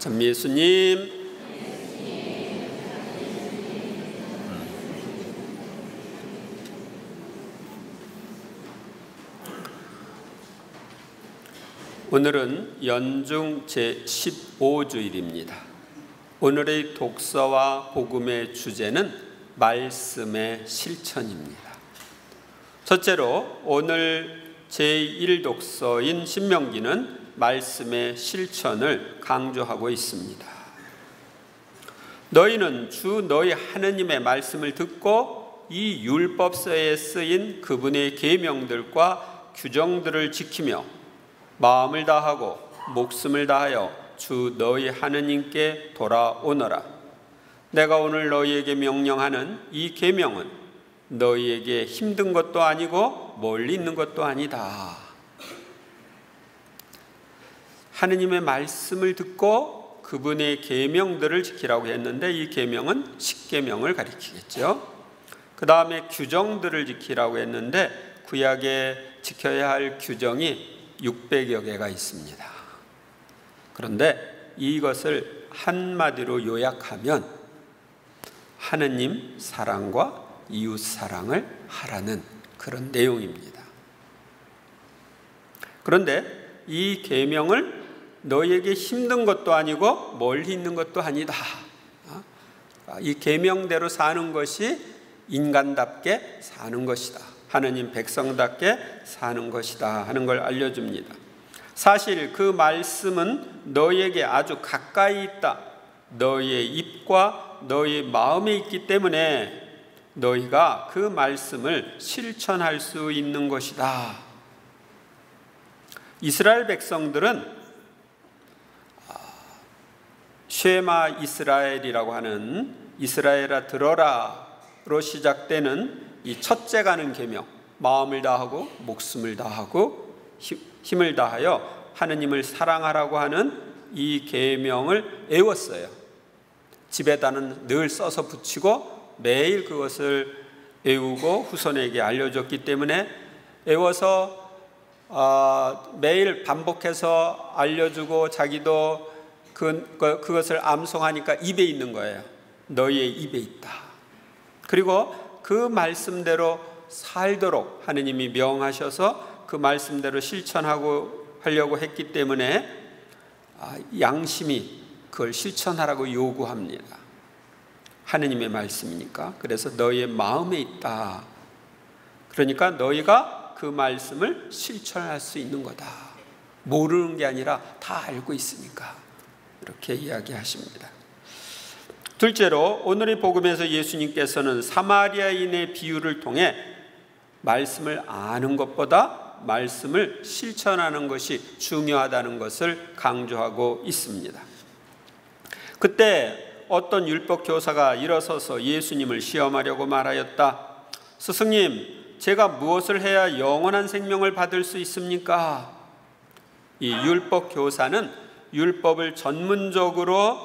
참 예수님, 오늘은 연중 제15주일입니다. 오늘의 독서와 복음의 주제는 말씀의 실천입니다. 첫째로 오늘 제1독서인 신명기는 말씀의 실천을 강조하고 있습니다. 너희는 주 너희 하느님의 말씀을 듣고 이 율법서에 쓰인 그분의 계명들과 규정들을 지키며 마음을 다하고 목숨을 다하여 주 너희 하느님께 돌아오너라. 내가 오늘 너희에게 명령하는 이 계명은 너희에게 힘든 것도 아니고 멀리 있는 것도 아니다. 하느님의 말씀을 듣고 그분의 계명들을 지키라고 했는데, 이 계명은 십계명을 가리키겠죠. 그 다음에 규정들을 지키라고 했는데 구약에 지켜야 할 규정이 600여 개가 있습니다. 그런데 이것을 한마디로 요약하면 하느님 사랑과 이웃 사랑을 하라는 그런 내용입니다. 그런데 이 계명을 너희에게 힘든 것도 아니고 멀리 있는 것도 아니다. 이 계명대로 사는 것이 인간답게 사는 것이다. 하느님 백성답게 사는 것이다 하는 걸 알려줍니다. 사실 그 말씀은 너희에게 아주 가까이 있다. 너희의 입과 너희의 마음에 있기 때문에 너희가 그 말씀을 실천할 수 있는 것이다. 이스라엘 백성들은 쉐마 이스라엘이라고 하는 이스라엘아 들어라로 시작되는 이 첫째 가는 계명, 마음을 다하고 목숨을 다하고 힘을 다하여 하느님을 사랑하라고 하는 이 계명을 외웠어요. 집에다는 늘 써서 붙이고 매일 그것을 외우고 후손에게 알려줬기 때문에 외워서 매일 반복해서 알려주고 자기도 그것을 암송하니까 입에 있는 거예요. 너희의 입에 있다. 그리고 그 말씀대로 살도록 하느님이 명하셔서 그 말씀대로 하려고 했기 때문에 양심이 그걸 실천하라고 요구합니다. 하느님의 말씀이니까. 그래서 너희의 마음에 있다. 그러니까 너희가 그 말씀을 실천할 수 있는 거다. 모르는 게 아니라 다 알고 있으니까. 이렇게 이야기하십니다. 둘째로 오늘의 복음에서 예수님께서는 사마리아인의 비유를 통해 말씀을 아는 것보다 말씀을 실천하는 것이 중요하다는 것을 강조하고 있습니다. 그때 어떤 율법 교사가 일어서서 예수님을 시험하려고 말하였다. 스승님, 제가 무엇을 해야 영원한 생명을 받을 수 있습니까? 이 율법 교사는 율법을 전문적으로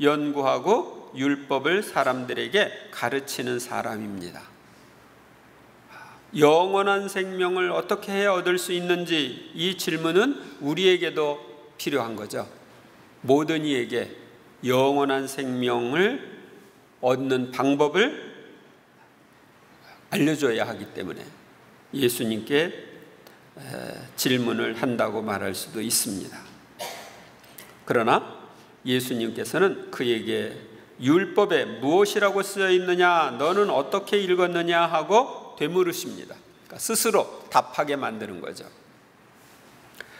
연구하고 율법을 사람들에게 가르치는 사람입니다. 영원한 생명을 어떻게 해야 얻을 수 있는지, 이 질문은 우리에게도 필요한 거죠. 모든 이에게 영원한 생명을 얻는 방법을 알려줘야 하기 때문에 예수님께 질문을 한다고 말할 수도 있습니다. 그러나 예수님께서는 그에게 율법에 무엇이라고 쓰여 있느냐, 너는 어떻게 읽었느냐 하고 되물으십니다. 그러니까 스스로 답하게 만드는 거죠.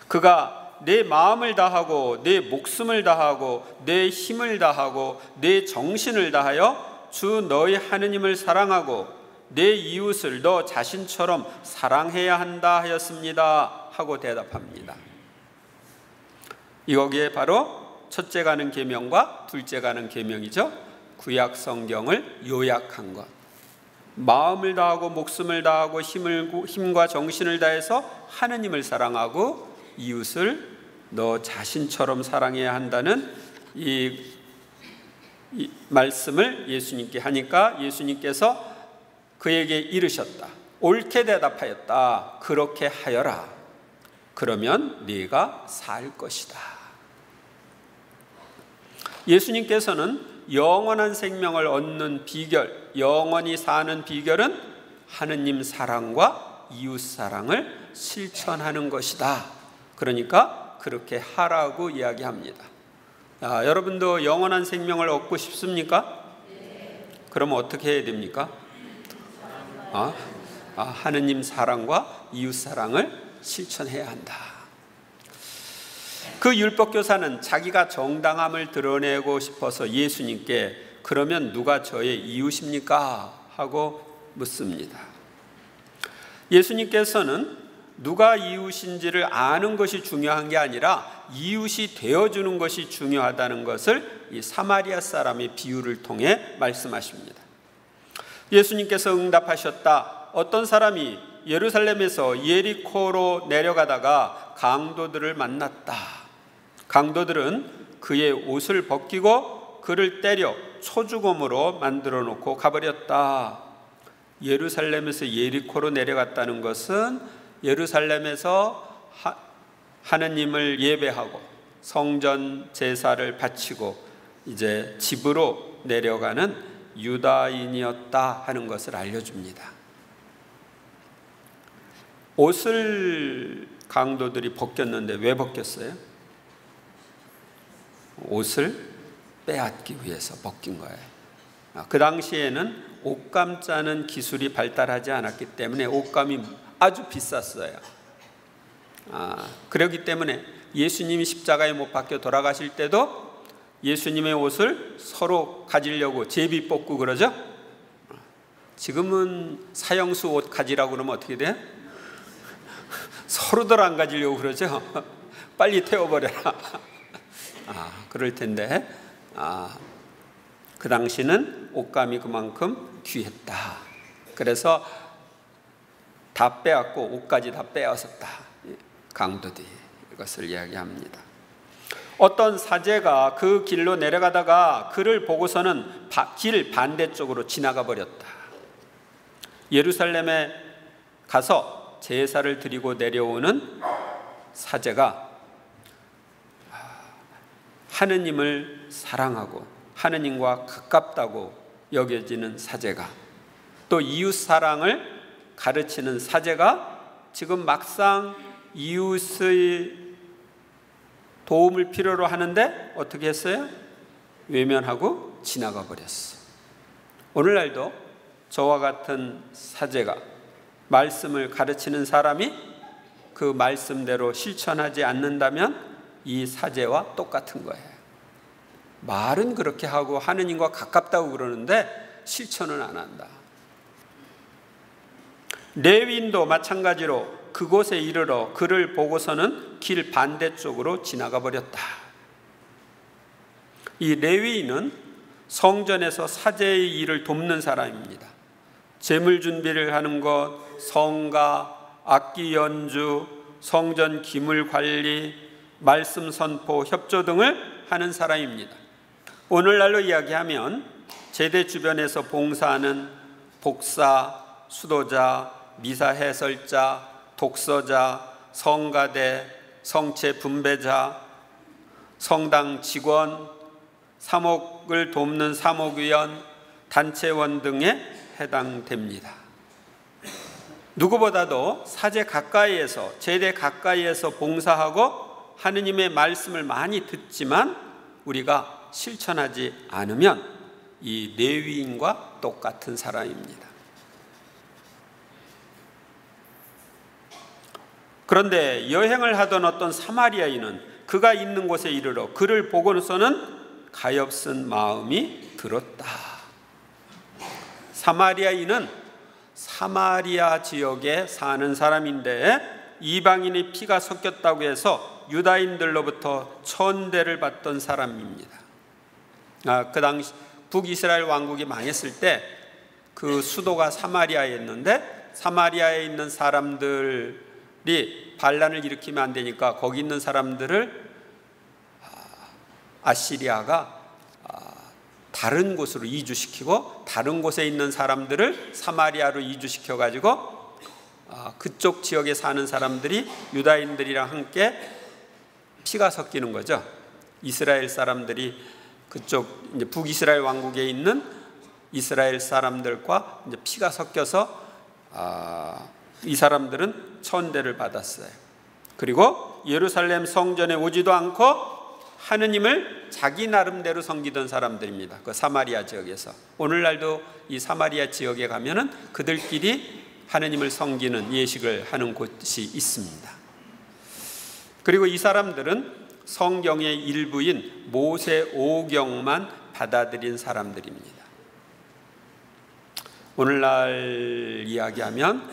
그가 내 마음을 다하고 내 목숨을 다하고 내 힘을 다하고 내 정신을 다하여 주 너희 하느님을 사랑하고 내 이웃을 너 자신처럼 사랑해야 한다 하였습니다 하고 대답합니다. 이거기에 바로 첫째 가는 계명과 둘째 가는 계명이죠. 구약 성경을 요약한 것. 마음을 다하고 목숨을 다하고 힘과 정신을 다해서 하느님을 사랑하고 이웃을 너 자신처럼 사랑해야 한다는 이 말씀을 예수님께 하니까 예수님께서 그에게 이르셨다. 옳게 대답하였다. 그렇게 하여라. 그러면 네가 살 것이다. 예수님께서는 영원한 생명을 얻는 비결, 영원히 사는 비결은 하느님 사랑과 이웃 사랑을 실천하는 것이다. 그러니까 그렇게 하라고 이야기합니다. 여러분도 영원한 생명을 얻고 싶습니까? 그럼 어떻게 해야 됩니까? 하느님 사랑과 이웃 사랑을 실천해야 한다. 그 율법교사는 자기가 정당함을 드러내고 싶어서 예수님께 그러면 누가 저의 이웃입니까? 하고 묻습니다. 예수님께서는 누가 이웃인지를 아는 것이 중요한 게 아니라 이웃이 되어주는 것이 중요하다는 것을 이 사마리아 사람의 비유를 통해 말씀하십니다. 예수님께서 응답하셨다. 어떤 사람이 예루살렘에서 예리코로 내려가다가 강도들을 만났다. 강도들은 그의 옷을 벗기고 그를 때려 소죽음으로 만들어 놓고 가버렸다. 예루살렘에서 예리코로 내려갔다는 것은 예루살렘에서 하느님을 예배하고 성전 제사를 바치고 이제 집으로 내려가는 유다인이었다 하는 것을 알려줍니다. 옷을 강도들이 벗겼는데 왜 벗겼어요? 옷을 빼앗기 위해서 벗긴 거예요. 그 당시에는 옷감 짜는 기술이 발달하지 않았기 때문에 옷감이 아주 비쌌어요. 그렇기 때문에 예수님이 십자가에 못 박혀 돌아가실 때도 예수님의 옷을 서로 가지려고 제비 뽑고 그러죠. 지금은 사형수 옷 가지라고 그러면 어떻게 돼? 서로들 안 가지려고 그러죠. 빨리 태워버려라. 그럴 텐데 그 당시는 옷감이 그만큼 귀했다. 그래서 다 빼앗고 옷까지 다 빼앗았다. 강도들이 이것을 이야기합니다. 어떤 사제가 그 길로 내려가다가 그를 보고서는 길 반대쪽으로 지나가 버렸다. 예루살렘에 가서 제사를 드리고 내려오는 사제가 하느님을 사랑하고 하느님과 가깝다고 여겨지는 사제가 또 이웃 사랑을 가르치는 사제가 지금 막상 이웃의 도움을 필요로 하는데 어떻게 했어요? 외면하고 지나가 버렸어. 오늘날도 저와 같은 사제가 말씀을 가르치는 사람이 그 말씀대로 실천하지 않는다면 이 사제와 똑같은 거예요. 말은 그렇게 하고 하느님과 가깝다고 그러는데 실천은 안 한다. 레위인도 마찬가지로 그곳에 이르러 그를 보고서는 길 반대쪽으로 지나가 버렸다. 이 레위인은 성전에서 사제의 일을 돕는 사람입니다. 제물 준비를 하는 것, 성가, 악기 연주, 성전 기물 관리, 말씀 선포, 협조 등을 하는 사람입니다. 오늘날로 이야기하면 제대 주변에서 봉사하는 복사, 수도자, 미사 해설자, 독서자, 성가대, 성체 분배자, 성당 직원, 사목을 돕는 사목위원, 단체원 등에 해당됩니다. 누구보다도 사제 가까이에서 제대 가까이에서 봉사하고 하느님의 말씀을 많이 듣지만 우리가 실천하지 않으면 이 레위인과 똑같은 사람입니다. 그런데 여행을 하던 어떤 사마리아인은 그가 있는 곳에 이르러 그를 보고서는 가엾은 마음이 들었다. 사마리아인은 사마리아 지역에 사는 사람인데 이방인의 피가 섞였다고 해서 유다인들로부터 천대를 받던 사람입니다. 그 당시 북이스라엘 왕국이 망했을 때 그 수도가 사마리아였는데 사마리아에 있는 사람들이 반란을 일으키면 안 되니까 거기 있는 사람들을 아시리아가 다른 곳으로 이주시키고 다른 곳에 있는 사람들을 사마리아로 이주시켜 가지고 그쪽 지역에 사는 사람들이 유다인들이랑 함께 피가 섞이는 거죠. 이스라엘 사람들이 그쪽 이제 북이스라엘 왕국에 있는 이스라엘 사람들과 이제 피가 섞여서 이 사람들은 천대를 받았어요. 그리고 예루살렘 성전에 오지도 않고 하느님을 자기 나름대로 섬기던 사람들입니다. 그 사마리아 지역에서. 오늘날도 이 사마리아 지역에 가면은 그들끼리 하느님을 섬기는 예식을 하는 곳이 있습니다. 그리고 이 사람들은 성경의 일부인 모세오경만 받아들인 사람들입니다. 오늘날 이야기하면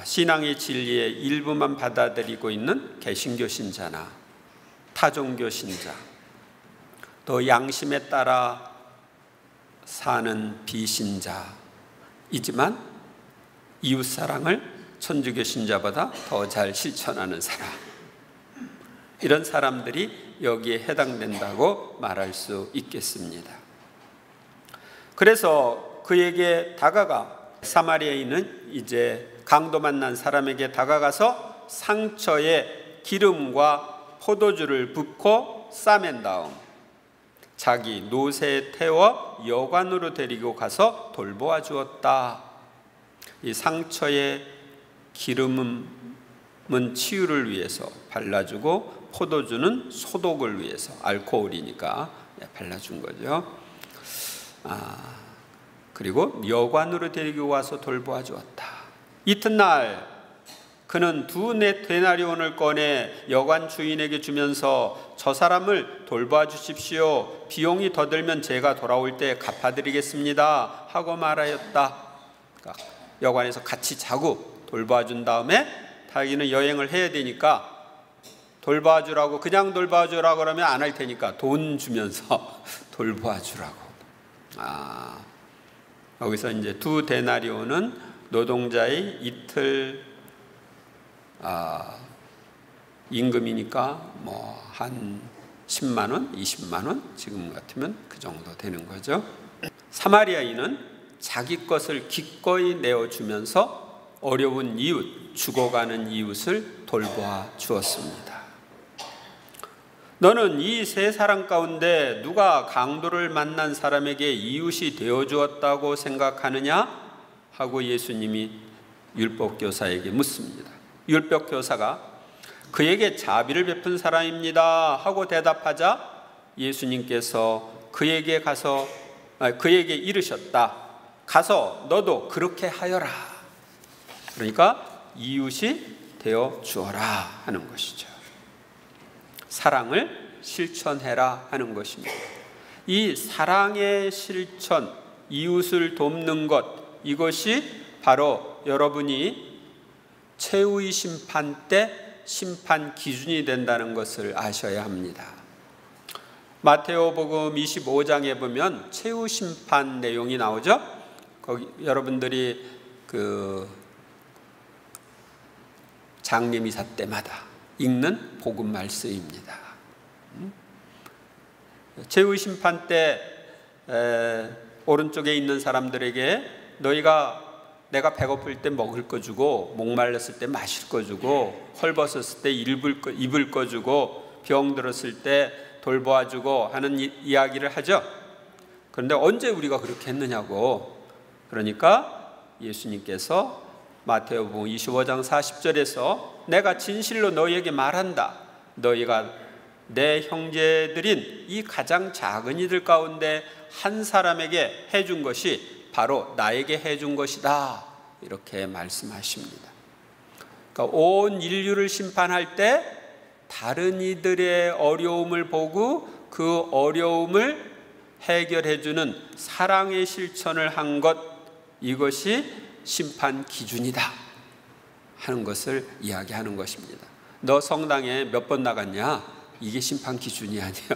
신앙의 진리의 일부만 받아들이고 있는 개신교 신자나 타종교 신자, 또 양심에 따라 사는 비신자이지만 이웃사랑을 천주교 신자보다 더 잘 실천하는 사람, 이런 사람들이 여기에 해당된다고 말할 수 있겠습니다. 그래서 그에게 다가가 사마리아에 있는 이제 강도 만난 사람에게 다가가서 상처에 기름과 포도주를 붓고 싸맨 다음 자기 노새에 태워 여관으로 데리고 가서 돌보아 주었다. 이 상처에 기름은 치유를 위해서 발라주고 포도주는 소독을 위해서, 알코올이니까 발라준 거죠. 그리고 여관으로 데리고 와서 돌보아 주었다. 이튿날 그는 2 데나리온을 꺼내 여관 주인에게 주면서 저 사람을 돌보아 주십시오. 비용이 더 들면 제가 돌아올 때 갚아드리겠습니다 하고 말하였다. 그러니까 여관에서 같이 자고 돌보아 준 다음에 자기는 여행을 해야 되니까 돌보아 주라고, 그냥 돌보아 주라고 그러면 안 할 테니까 돈 주면서 돌보아 주라고. 여기서 이제 2 데나리온은 노동자의 이틀 임금이니까 뭐 한 10만 원, 20만 원, 지금 같으면 그 정도 되는 거죠. 사마리아인은 자기 것을 기꺼이 내어주면서 어려운 이웃, 죽어가는 이웃을 돌보아 주었습니다. 너는 이 세 사람 가운데 누가 강도를 만난 사람에게 이웃이 되어주었다고 생각하느냐? 하고 예수님이 율법교사에게 묻습니다. 율법교사가 그에게 자비를 베푼 사람입니다 하고 대답하자 예수님께서 그에게 이르셨다. 가서 너도 그렇게 하여라. 그러니까 이웃이 되어 주어라 하는 것이죠. 사랑을 실천해라 하는 것입니다. 이 사랑의 실천, 이웃을 돕는 것, 이것이 바로 여러분이 최후의 심판 때 심판 기준이 된다는 것을 아셔야 합니다. 마테오복음 25장에 보면 최후 심판 내용이 나오죠. 거기 여러분들이 그 장례미사 때마다 읽는 복음 말씀입니다. 최후 심판 때 오른쪽에 있는 사람들에게 내가 배고플 때 먹을 거 주고, 목말랐을 때 마실 거 주고, 헐벗었을 때 입을 거 주고, 병 들었을 때 돌보아 주고 하는 이야기를 하죠. 그런데 언제 우리가 그렇게 했느냐고. 그러니까 예수님께서 마태복음 25장 40절에서 내가 진실로 너희에게 말한다. 너희가 내 형제들인 이 가장 작은 이들 가운데 한 사람에게 해준 것이 바로 나에게 해준 것이다. 이렇게 말씀하십니다. 그러니까 온 인류를 심판할 때 다른 이들의 어려움을 보고 그 어려움을 해결해주는 사랑의 실천을 한 것, 이것이 심판 기준이다 하는 것을 이야기하는 것입니다. 너 성당에 몇 번 나갔냐? 이게 심판 기준이 아니에요.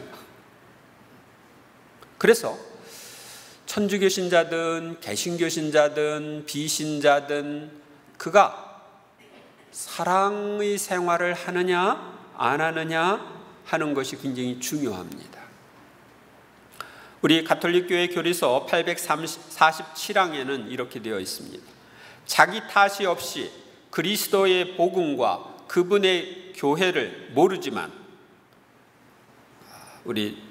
그래서 천주교 신자든 개신교 신자든 비신자든 그가 사랑의 생활을 하느냐 안 하느냐 하는 것이 굉장히 중요합니다. 우리 가톨릭교회 교리서 847항에는 이렇게 되어 있습니다. 자기 탓이 없이 그리스도의 복음과 그분의 교회를 모르지만, 우리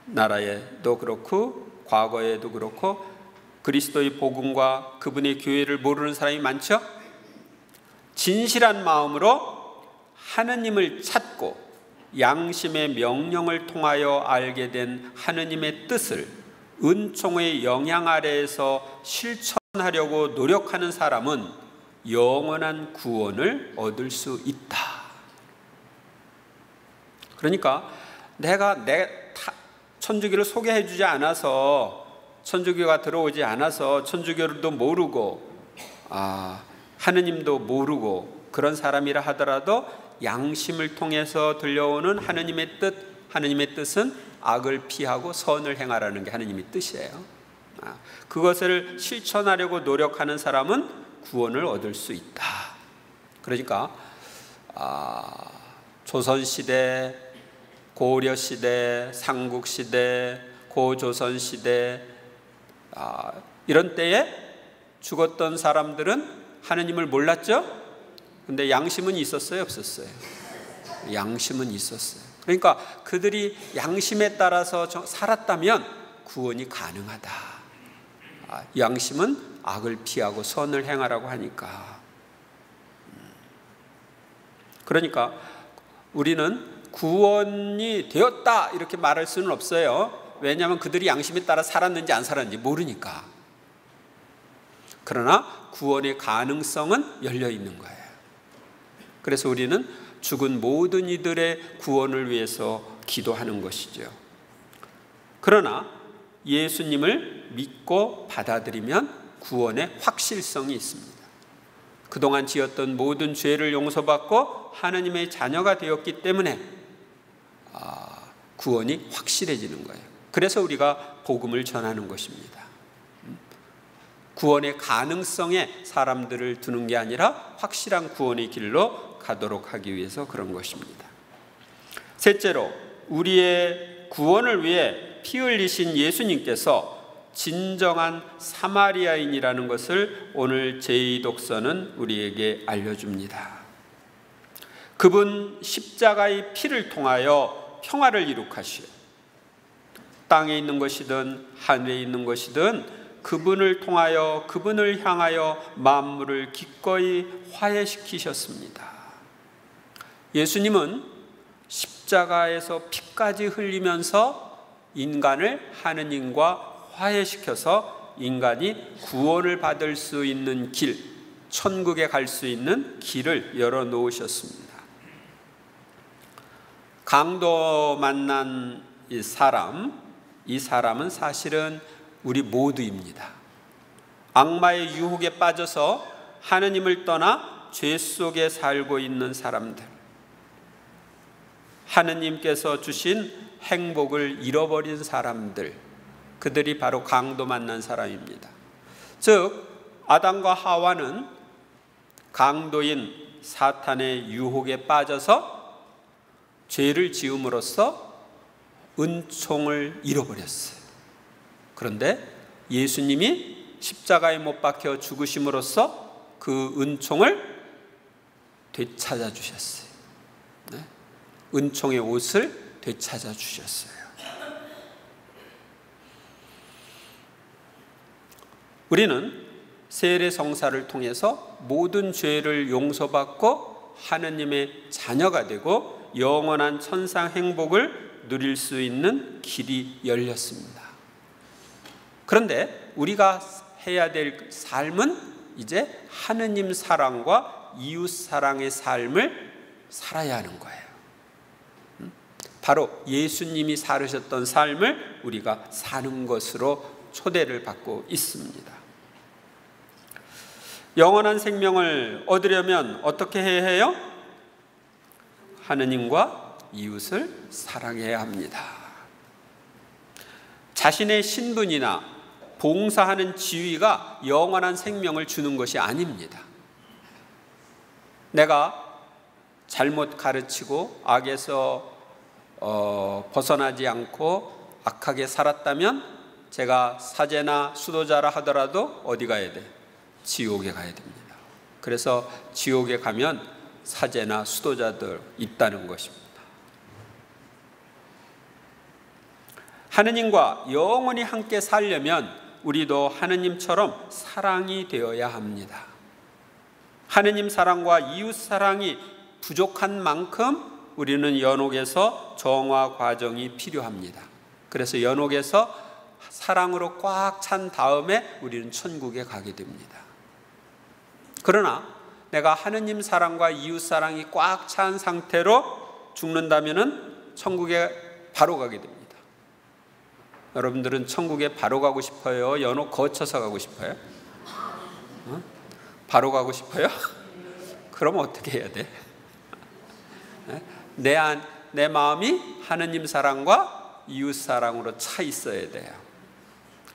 나라에도 그렇고 과거에도 그렇고 그리스도의 복음과 그분의 교회를 모르는 사람이 많죠? 진실한 마음으로 하느님을 찾고 양심의 명령을 통하여 알게 된 하느님의 뜻을 은총의 영향 아래에서 실천하려고 노력하는 사람은 영원한 구원을 얻을 수 있다. 그러니까 내가 천주교를 소개해 주지 않아서, 천주교가 들어오지 않아서 천주교도 모르고 하느님도 모르고 그런 사람이라 하더라도 양심을 통해서 들려오는 하느님의 뜻, 하느님의 뜻은 악을 피하고 선을 행하라는 게 하느님의 뜻이에요. 그것을 실천하려고 노력하는 사람은 구원을 얻을 수 있다. 그러니까 조선시대, 고려시대, 삼국시대, 고조선시대 이런 때에 죽었던 사람들은 하느님을 몰랐죠? 근데 양심은 있었어요, 없었어요? 양심은 있었어요. 그러니까 그들이 양심에 따라서 살았다면 구원이 가능하다. 양심은 악을 피하고 선을 행하라고 하니까. 그러니까 우리는 구원이 되었다 이렇게 말할 수는 없어요. 왜냐하면 그들이 양심에 따라 살았는지 안 살았는지 모르니까. 그러나 구원의 가능성은 열려 있는 거예요. 그래서 우리는 죽은 모든 이들의 구원을 위해서 기도하는 것이죠. 그러나 예수님을 믿고 받아들이면 구원의 확실성이 있습니다. 그동안 지었던 모든 죄를 용서받고 하나님의 자녀가 되었기 때문에 구원이 확실해지는 거예요. 그래서 우리가 복음을 전하는 것입니다. 구원의 가능성에 사람들을 두는 게 아니라 확실한 구원의 길로 가도록 하기 위해서 그런 것입니다. 셋째로, 우리의 구원을 위해 피 흘리신 예수님께서 진정한 사마리아인이라는 것을 오늘 제2독서는 우리에게 알려줍니다. 그분 십자가의 피를 통하여 평화를 이룩하시오. 땅에 있는 것이든 하늘에 있는 것이든 그분을 통하여, 그분을 향하여 만물을 기꺼이 화해시키셨습니다. 예수님은 십자가에서 피까지 흘리면서 인간을 하느님과 화해시켜서 인간이 구원을 받을 수 있는 길, 천국에 갈 수 있는 길을 열어놓으셨습니다. 강도 만난 이 사람은 사실은 우리 모두입니다. 악마의 유혹에 빠져서 하느님을 떠나 죄 속에 살고 있는 사람들, 하느님께서 주신 행복을 잃어버린 사람들, 그들이 바로 강도 만난 사람입니다. 즉 아담과 하와는 강도인 사탄의 유혹에 빠져서 죄를 지음으로써 은총을 잃어버렸어요. 그런데 예수님이 십자가에 못 박혀 죽으심으로써 그 은총을 되찾아 주셨어요. 은총의 옷을 되찾아 주셨어요. 우리는 세례 성사를 통해서 모든 죄를 용서받고 하느님의 자녀가 되고 영원한 천상 행복을 누릴 수 있는 길이 열렸습니다. 그런데 우리가 해야 될 삶은 이제 하느님 사랑과 이웃 사랑의 삶을 살아야 하는 거예요. 바로 예수님이 살으셨던 삶을 우리가 사는 것으로 초대를 받고 있습니다. 영원한 생명을 얻으려면 어떻게 해야 해요? 하느님과 이웃을 사랑해야 합니다. 자신의 신분이나 봉사하는 지위가 영원한 생명을 주는 것이 아닙니다. 내가 잘못 가르치고 악에서 벗어나지 않고 악하게 살았다면 제가 사제나 수도자라 하더라도 어디 가야 돼? 지옥에 가야 됩니다. 그래서 지옥에 가면 사제나 수도자들 있다는 것입니다. 하느님과 영원히 함께 살려면 우리도 하느님처럼 사랑이 되어야 합니다. 하느님 사랑과 이웃 사랑이 부족한 만큼 우리는 연옥에서 정화 과정이 필요합니다. 그래서 연옥에서 사랑으로 꽉 찬 다음에 우리는 천국에 가게 됩니다. 그러나 내가 하느님 사랑과 이웃 사랑이 꽉 찬 상태로 죽는다면 천국에 바로 가게 됩니다. 여러분들은 천국에 바로 가고 싶어요? 연옥 거쳐서 가고 싶어요? 바로 가고 싶어요? 그럼 어떻게 해야 돼? 내 마음이 하느님 사랑과 이웃 사랑으로 차 있어야 돼요.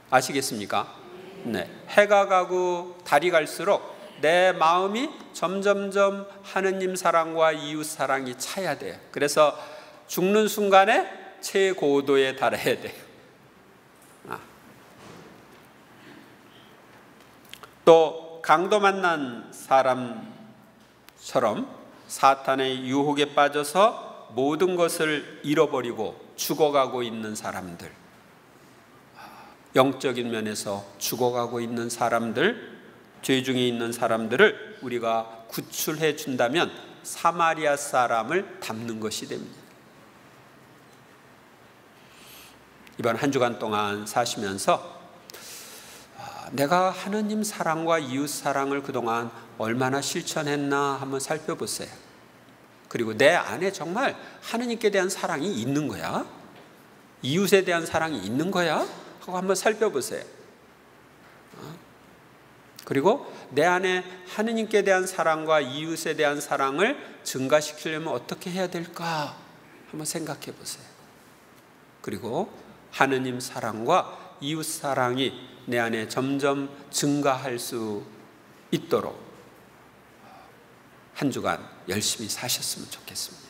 아시겠습니까? 네. 해가 가고 달이 갈수록 내 마음이 점점점 하느님 사랑과 이웃 사랑이 차야 돼요. 그래서 죽는 순간에 최고도에 달해야 돼요. 또 강도 만난 사람처럼 사탄의 유혹에 빠져서 모든 것을 잃어버리고 죽어가고 있는 사람들, 영적인 면에서 죽어가고 있는 사람들, 죄 중에 있는 사람들을 우리가 구출해 준다면 사마리아 사람을 닮는 것이 됩니다. 이번 한 주간 동안 사시면서 내가 하느님 사랑과 이웃 사랑을 그동안 얼마나 실천했나 한번 살펴보세요. 그리고 내 안에 정말 하느님께 대한 사랑이 있는 거야? 이웃에 대한 사랑이 있는 거야? 하고 한번 살펴보세요. 그리고 내 안에 하느님께 대한 사랑과 이웃에 대한 사랑을 증가시키려면 어떻게 해야 될까? 한번 생각해 보세요. 그리고 하느님 사랑과 이웃 사랑이 내 안에 점점 증가할 수 있도록 한 주간 열심히 사셨으면 좋겠습니다.